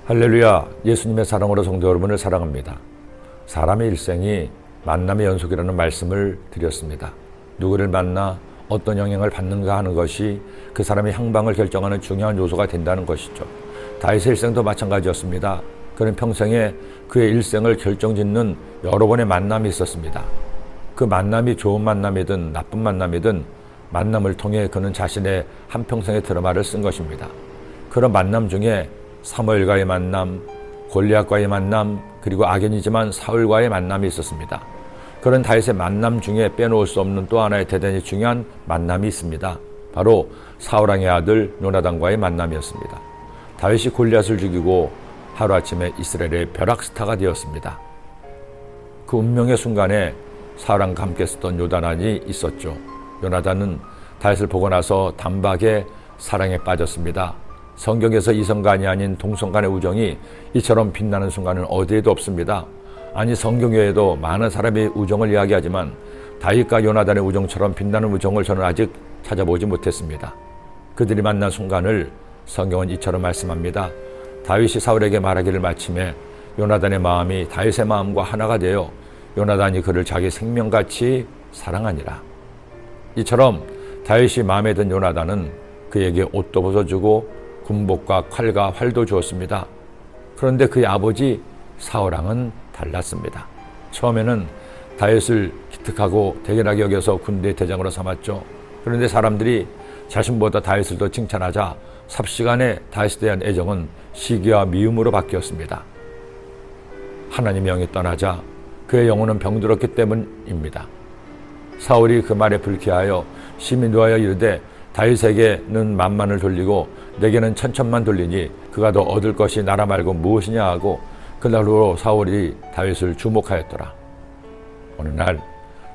할렐루야, 예수님의 사랑으로 성도 여러분을 사랑합니다. 사람의 일생이 만남의 연속이라는 말씀을 드렸습니다. 누구를 만나 어떤 영향을 받는가 하는 것이 그 사람의 향방을 결정하는 중요한 요소가 된다는 것이죠. 다윗의 일생도 마찬가지였습니다. 그는 평생에 그의 일생을 결정짓는 여러 번의 만남이 있었습니다. 그 만남이 좋은 만남이든 나쁜 만남이든 만남을 통해 그는 자신의 한평생의 드라마를 쓴 것입니다. 그런 만남 중에 사무엘과의 만남, 골리앗과의 만남, 그리고 악인이지만 사울과의 만남이 있었습니다. 그런 다윗의 만남 중에 빼놓을 수 없는 또 하나의 대단히 중요한 만남이 있습니다. 바로 사울왕의 아들 요나단과의 만남이었습니다. 다윗이 골리앗을 죽이고 하루아침에 이스라엘의 벼락스타가 되었습니다. 그 운명의 순간에 사울왕과 함께 쓰던 요나단이 있었죠. 요나단은 다윗을 보고 나서 단박에 사랑에 빠졌습니다. 성경에서 이성간이 아닌 동성간의 우정이 이처럼 빛나는 순간은 어디에도 없습니다. 아니, 성경 외에도 많은 사람의 우정을 이야기하지만 다윗과 요나단의 우정처럼 빛나는 우정을 저는 아직 찾아보지 못했습니다. 그들이 만난 순간을 성경은 이처럼 말씀합니다. 다윗이 사울에게 말하기를 마침에 요나단의 마음이 다윗의 마음과 하나가 되어 요나단이 그를 자기 생명같이 사랑하니라. 이처럼 다윗이 마음에 든 요나단은 그에게 옷도 벗어주고 군복과 칼과 활도 주었습니다. 그런데 그의 아버지 사울왕은 달랐습니다. 처음에는 다윗을 기특하고 대견하게 여겨서 군대 대장으로 삼았죠. 그런데 사람들이 자신보다 다윗을 더 칭찬하자 삽시간에 다윗에 대한 애정은 시기와 미움으로 바뀌었습니다. 하나님의 영이 떠나자 그의 영혼은 병들었기 때문입니다. 사울이 그 말에 불쾌하여 심히 노하여 이르되 다윗에게는 만만을 돌리고 내게는 천천만 돌리니 그가 더 얻을 것이 나라 말고 무엇이냐 하고 그날로 사울이 다윗을 주목하였더라. 어느 날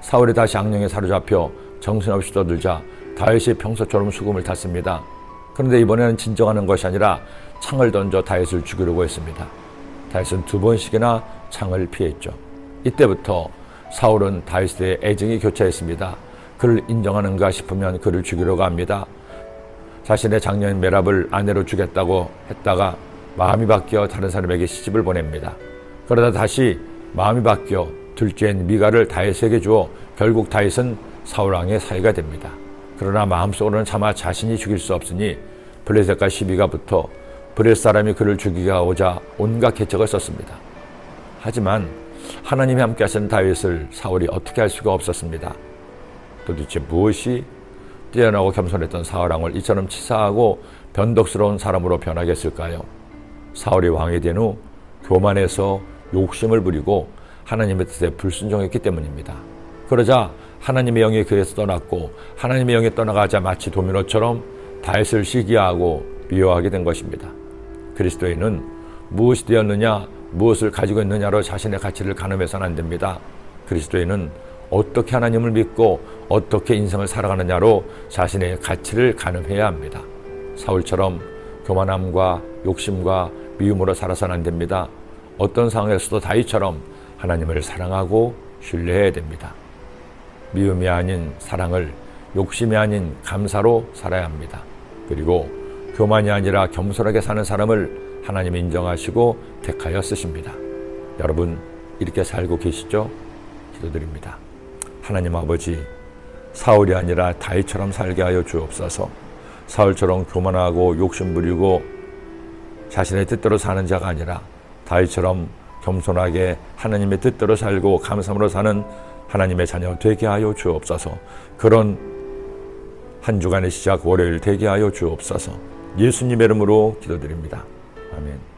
사울이 다시 악령에 사로잡혀 정신없이 떠들자 다윗이 평소처럼 수금을 탔습니다. 그런데 이번에는 진정하는 것이 아니라 창을 던져 다윗을 죽이려고 했습니다. 다윗은 2번씩이나 창을 피했죠. 이때부터 사울은 다윗에 애정이 교차했습니다. 그를 인정하는가 싶으면 그를 죽이려고 합니다. 자신의 장녀인 메랍을 아내로 주겠다고 했다가 마음이 바뀌어 다른 사람에게 시집을 보냅니다. 그러다 다시 마음이 바뀌어 둘째인 미가를 다윗에게 주어 결국 다윗은 사울왕의 사위가 됩니다. 그러나 마음속으로는 차마 자신이 죽일 수 없으니 블레셋과 시비가 붙어 블레셋 사람이 그를 죽이게 오자 온갖 계책을 썼습니다. 하지만 하나님이 함께 하신 다윗을 사울이 어떻게 할 수가 없었습니다. 도대체 무엇이 뛰어나고 겸손했던 사울왕을 이처럼 치사하고 변덕스러운 사람으로 변하게 했을까요? 사울이 왕이 된 후 교만해서 욕심을 부리고 하나님의 뜻에 불순종했기 때문입니다. 그러자 하나님의 영이 그에서 떠났고 하나님의 영이 떠나가자 마치 도미노처럼 다윗을 시기하고 미워하게 된 것입니다. 그리스도인은 무엇이 되었느냐, 무엇을 가지고 있느냐로 자신의 가치를 가늠해서는 안 됩니다. 그리스도인은 어떻게 하나님을 믿고 어떻게 인생을 살아가느냐로 자신의 가치를 가늠해야 합니다. 사울처럼 교만함과 욕심과 미움으로 살아서는 안 됩니다. 어떤 상황에서도 다윗처럼 하나님을 사랑하고 신뢰해야 됩니다. 미움이 아닌 사랑을, 욕심이 아닌 감사로 살아야 합니다. 그리고 교만이 아니라 겸손하게 사는 사람을 하나님이 인정하시고 택하여 쓰십니다. 여러분, 이렇게 살고 계시죠? 기도드립니다. 하나님 아버지, 사울이 아니라 다윗처럼 살게 하여 주옵소서. 사울처럼 교만하고 욕심부리고 자신의 뜻대로 사는 자가 아니라 다윗처럼 겸손하게 하나님의 뜻대로 살고 감사함으로 사는 하나님의 자녀 되게 하여 주옵소서. 그런 한 주간의 시작 월요일 되게 하여 주옵소서. 예수님의 이름으로 기도드립니다. 아멘.